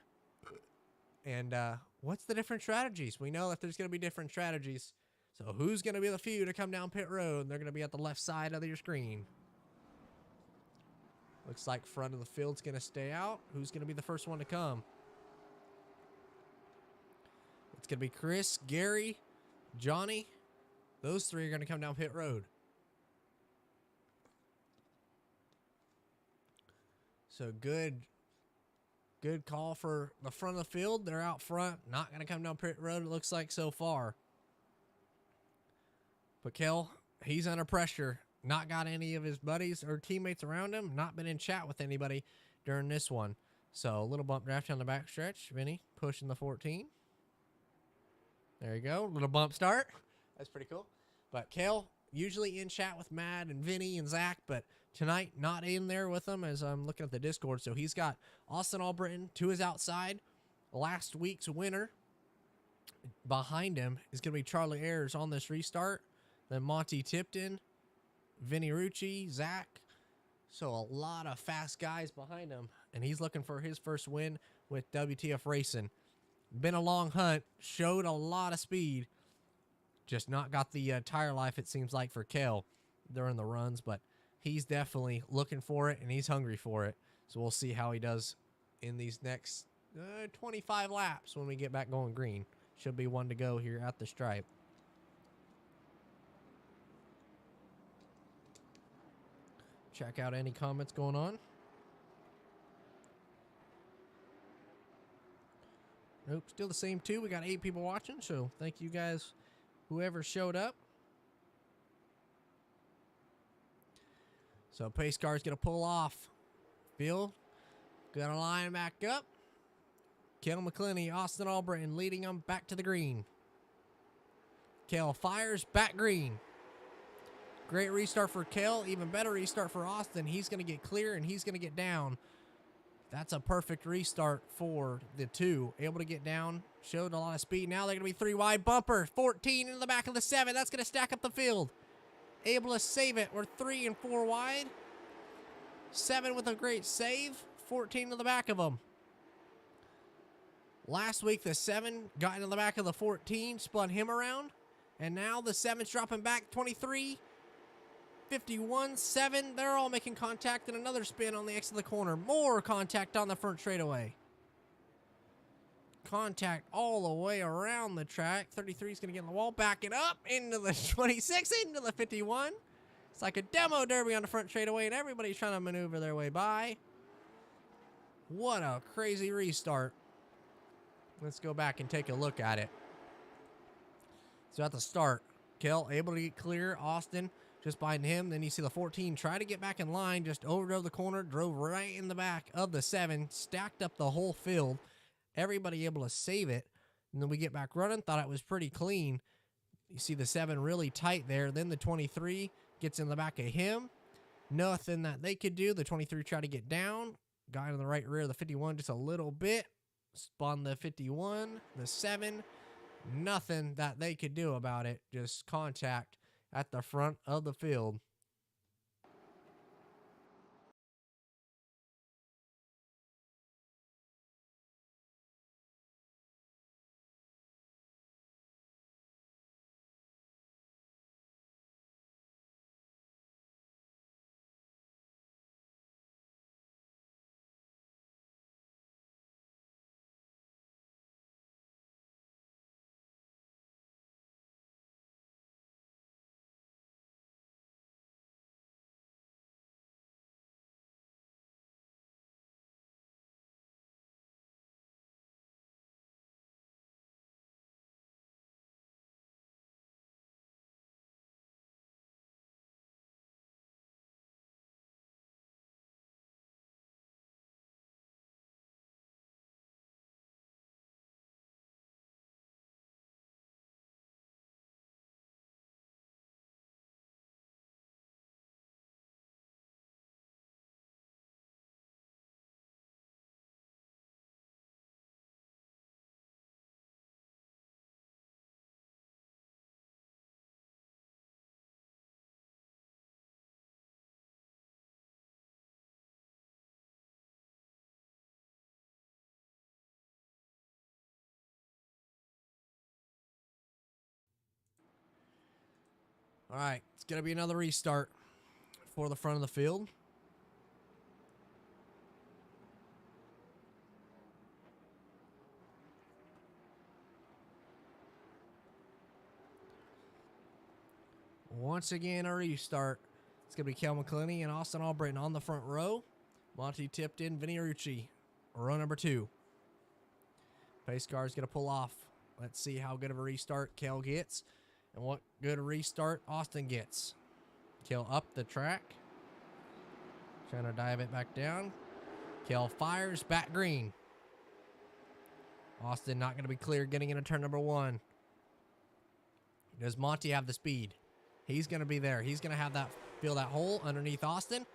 A: And what's the different strategies? We know that there's going to be different strategies. So who's going to be the few to come down pit road? They're going to be at the left side of your screen. Looks like front of the field's going to stay out. Who's going to be the first one to come? It's going to be Chris, Gary, Johnny. Those three are going to come down pit road. So good call for the front of the field. They're out front. Not going to come down pit road, it looks like so far. But Kel, he's under pressure. Not got any of his buddies or teammates around him. Not been in chat with anybody during this one. So a little bump draft on the back stretch. Vinny pushing the 14. There you go. Little bump start. That's pretty cool. But Kel, usually in chat with Matt and Vinny and Zach, but tonight not in there with them as I'm looking at the Discord. So he's got Austin Albritton to his outside. Last week's winner. Behind him is going to be Charlie Ayers on this restart. Then Monty Tipton, Vinny Rucci, Zach. So a lot of fast guys behind him. And he's looking for his first win with WTF Racing. Been a long hunt. Showed a lot of speed. Just not got the tire life, it seems like, for Kel during the runs. But he's definitely looking for it, and he's hungry for it. So we'll see how he does in these next 25 laps when we get back going green. Should be one to go here at the stripe. Check out any comments going on. Nope, still the same two. We got 8 people watching, so thank you guys, whoever showed up. So pace car's going to pull off. Field, going to line back up. Kale McClinney, Austin Albritton leading them back to the green. Kale fires, back green. Great restart for Kale, even better restart for Austin. He's going to get clear and he's going to get down. That's a perfect restart for the two. Able to get down, showed a lot of speed. Now they're going to be 3 wide. Bumper, 14 in the back of the 7. That's going to stack up the field. Able to save it. We're 3 and 4 wide. 7 with a great save. 14 in the back of them. Last week, the 7 got into the back of the 14, spun him around. And now the 7's dropping back 23, 51, 7. They're all making contact and another spin on the exit of the corner. More contact on the front straightaway. Contact all the way around the track. 33 is going to get in the wall. Back it up into the 26, into the 51. It's like a demo derby on the front straightaway, and everybody's trying to maneuver their way by. What a crazy restart. Let's go back and take a look at it. So at the start, Kale able to get clear. Austin just behind him. Then you see the 14 try to get back in line. Just overdrove the corner. Drove right in the back of the 7. Stacked up the whole field. Everybody able to save it. And then we get back running. Thought it was pretty clean. You see the 7 really tight there. Then the 23 gets in the back of him. Nothing that they could do. The 23 tried to get down. Got in the right rear of the 51 just a little bit. Spun the 51. The 7. Nothing that they could do about it. Just contact at the front of the field. All right, it's going to be another restart for the front of the field. Once again, a restart. It's going to be Kel McClinney and Austin Albritton on the front row. Monty tipped in Vinny Rucci, row number 2. Pace car is going to pull off. Let's see how good of a restart Kel gets and what good a restart Austin gets. Kel up the track. Trying to dive it back down. Kel fires, back green. Austin not going to be clear getting into turn number 1. Does Monty have the speed? He's going to be there. He's going to have that, feel that hole underneath Austin.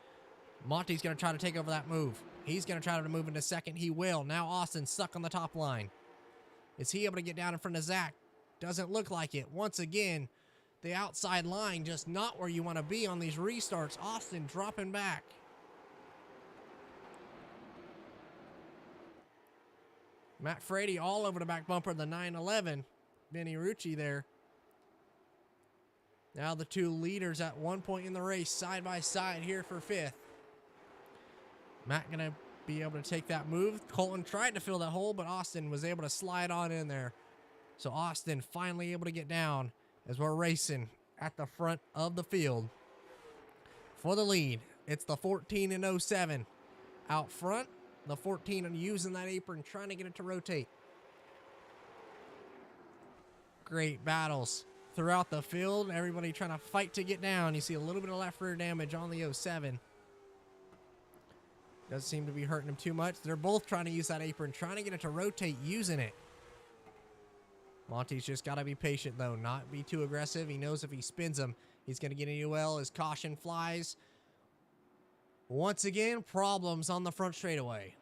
A: Monty's going to try to take over that move. He's going to try to move into second. He will. Now Austin stuck on the top line. Is he able to get down in front of Zach? Doesn't look like it. Once again, the outside line just not where you want to be on these restarts. Austin dropping back. Matt Frady all over the back bumper of the 911. Vinny Rucci there. Now the two leaders at one point in the race side by side here for 5th. Matt going to be able to take that move. Colton tried to fill that hole, but Austin was able to slide on in there. So Austin finally able to get down as we're racing at the front of the field. For the lead, it's the 14 and 07. Out front, the 14 using that apron, trying to get it to rotate. Great battles throughout the field. Everybody trying to fight to get down. You see a little bit of left rear damage on the 07. Doesn't seem to be hurting him too much. They're both trying to use that apron, trying to get it to rotate using it. Monty's just got to be patient, though, not be too aggressive. He knows if he spins him, he's going to get into well. His caution flies. Once again, problems on the front straightaway.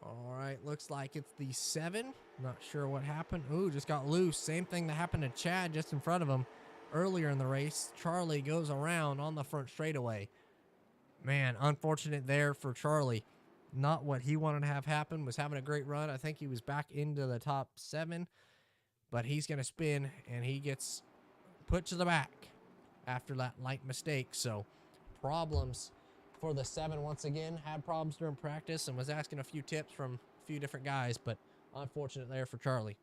A: All right, looks like it's the 7. Not sure what happened. Ooh, just got loose. Same thing that happened to Chad just in front of him earlier in the race. Charlie goes around on the front straightaway. Man, unfortunate there for Charlie. Not what he wanted to have happen. Was having a great run. I think he was back into the top 7, but he's going to spin, and he gets put to the back after that light mistake. So problems for the 7 once again. Had problems during practice and was asking a few tips from a few different guys, but unfortunate there for Charlie.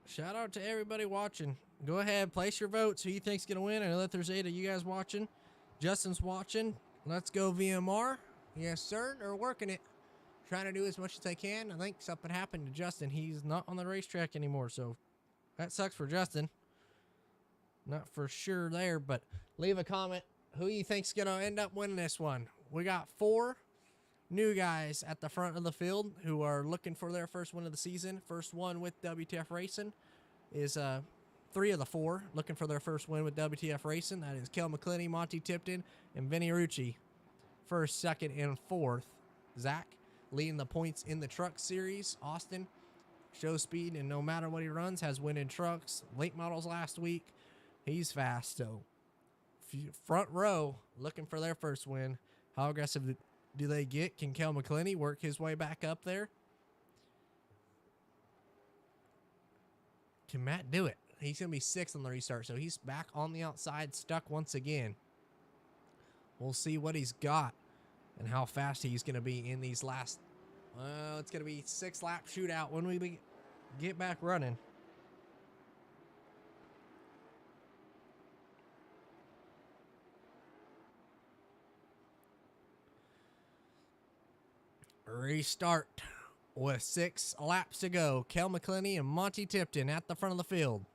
A: Shout out to everybody watching. Go ahead, place your votes. Who you think's going to win? I know that there's 8 of you guys watching. Justin's watching. Let's go VMR. Yes, sir. They're working it. Trying to do as much as they can. I think something happened to Justin. He's not on the racetrack anymore, so that sucks for Justin. Not for sure there, but leave a comment. Who you think's going to end up winning this one? We got 4 new guys at the front of the field who are looking for their first win of the season. First one with WTF Racing is 3 of the 4 looking for their first win with WTF Racing. That is Kel McClinney, Monty Tipton, and Vinny Rucci. First, second, and fourth. Zach leading the points in the truck series. Austin shows speed, and no matter what he runs, has win in trucks. Late models last week. He's fast, so front row looking for their first win. How aggressive do they get? Can Kel McClinney work his way back up there? Can Matt do it? He's going to be 6th on the restart, so he's back on the outside, stuck once again. We'll see what he's got and how fast he's going to be in these last, it's going to be 6-lap shootout when we get back running. Restart with 6 laps to go. Kel McClinney and Monty Tipton at the front of the field.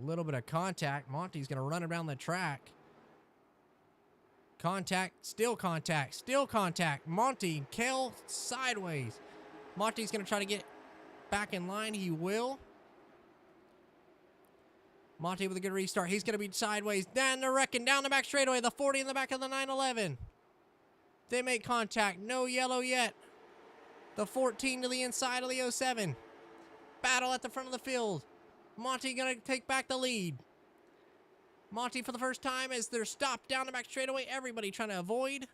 A: A little bit of contact. Monty's going to run around the track. Contact, still contact, still contact. Monty, Kel sideways. Monty's going to try to get back in line. He will. Monty with a good restart. He's going to be sideways. Down the wrecking, down the back straightaway. The 40 in the back of the 911. They make contact. No yellow yet. The 14 to the inside of the 07. Battle at the front of the field. Monty going to take back the lead. Monty for the first time as they're stopped down the back straightaway. Everybody trying to avoid.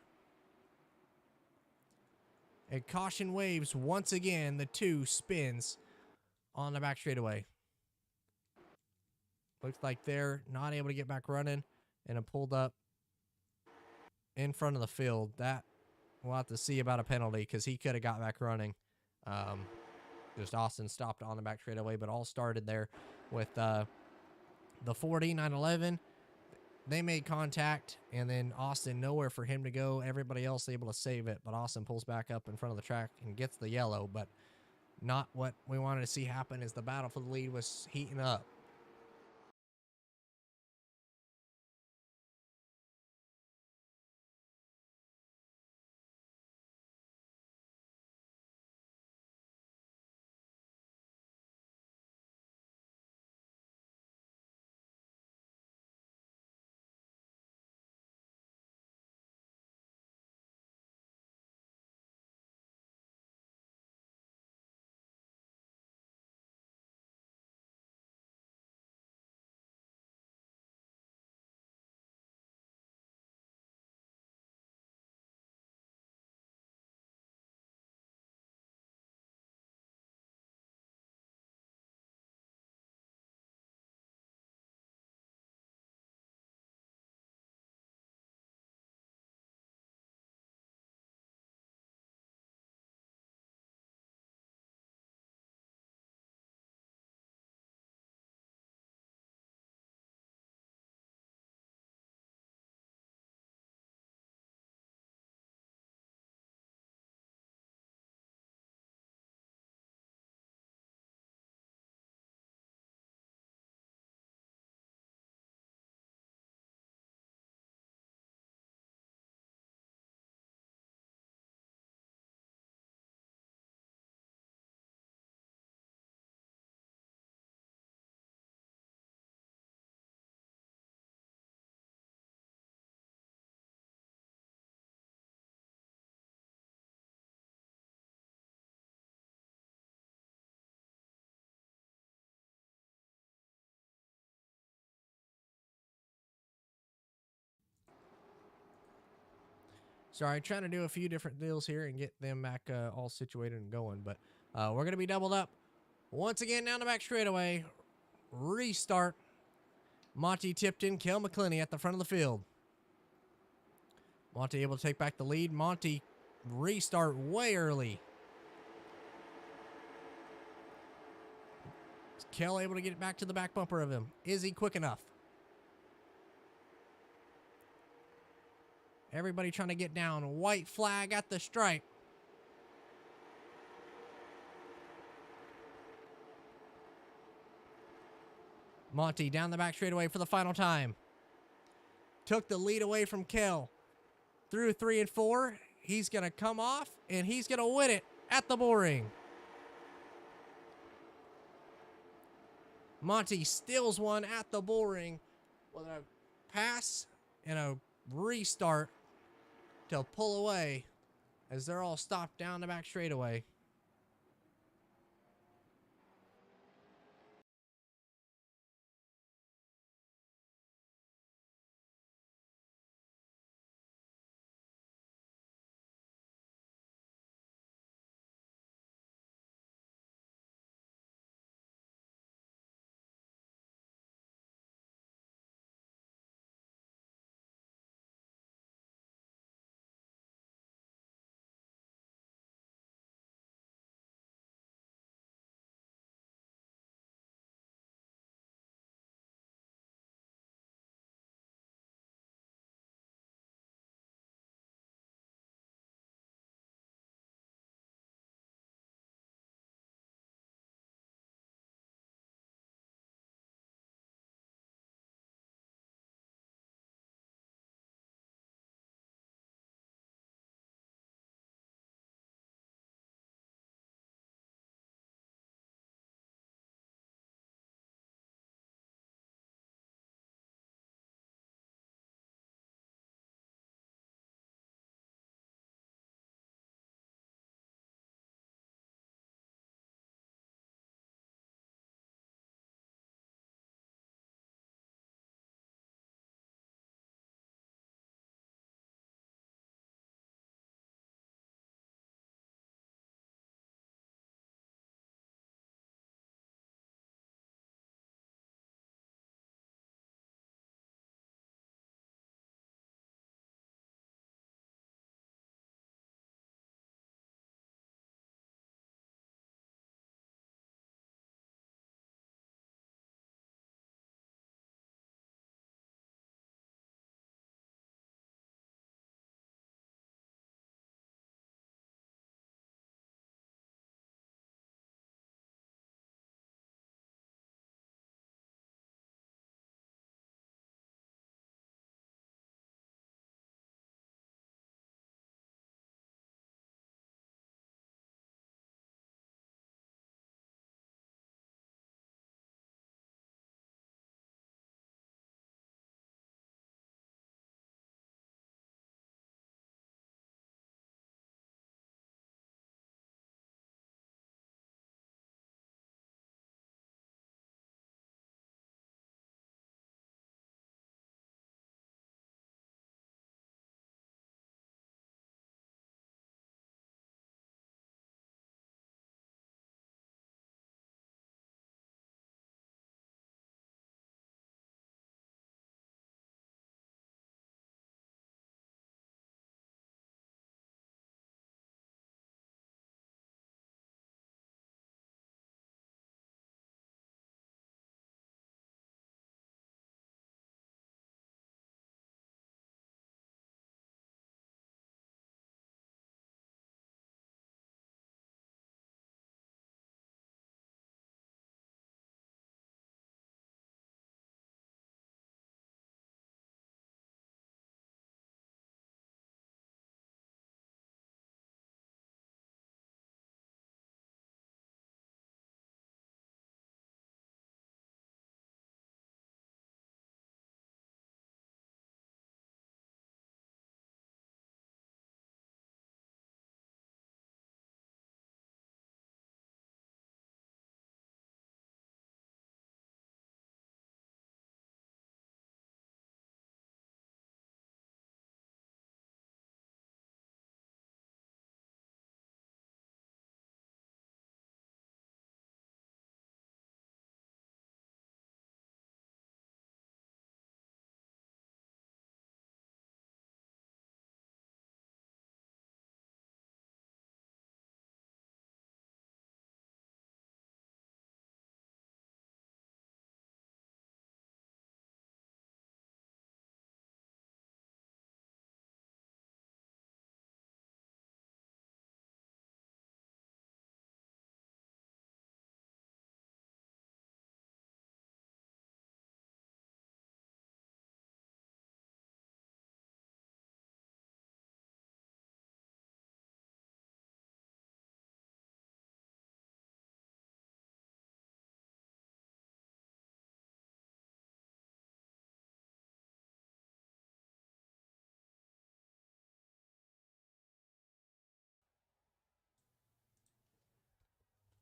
A: And caution waves once again. The 2 spins on the back straightaway. Looks like they're not able to get back running and have pulled up in front of the field. That we'll have to see about a penalty because he could have got back running. Just Austin stopped on the back straightaway, but all started there with the 40, 911. They made contact, and then Austin, nowhere for him to go. Everybody else able to save it, but Austin pulls back up in front of the track and gets the yellow, but not what we wanted to see happen as the battle for the lead was heating up. Sorry, trying to do a few different deals here and get them back all situated and going. But we're going to be doubled up once again down the back straightaway. Restart. Monty Tipton, Kel McClinney at the front of the field. Monty able to take back the lead. Monty restart way early. Is Kel able to get it back to the back bumper of him? Is he quick enough? Everybody trying to get down. White flag at the stripe. Monty down the back straightaway for the final time. Took the lead away from Kel. Through 3 and 4. He's going to come off, and he's going to win it at the Bullring. Monty steals one at the Bullring with a pass and a restart to pull away as they're all stopped down the back straightaway.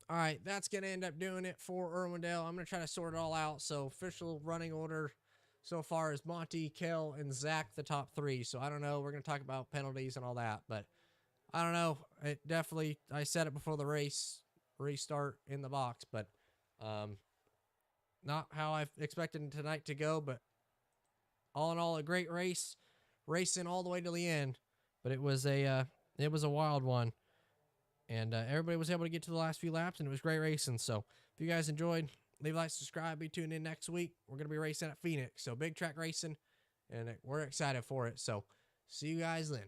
A: All right, that's going to end up doing it for Irwindale. I'm going to try to sort it all out. So official running order so far is Monty, Kel, and Zach, the top 3. So I don't know. We're going to talk about penalties and all that, but I don't know. It definitely, I said it before the race restart in the box, but not how I expected tonight to go. But all in all, a great race, racing all the way to the end. But it was a wild one, and everybody was able to get to the last few laps, and it was great racing. So if you guys enjoyed, leave a like, subscribe, be tuned in next week. We're gonna be racing at Phoenix, so big track racing, and we're excited for it. So see you guys then.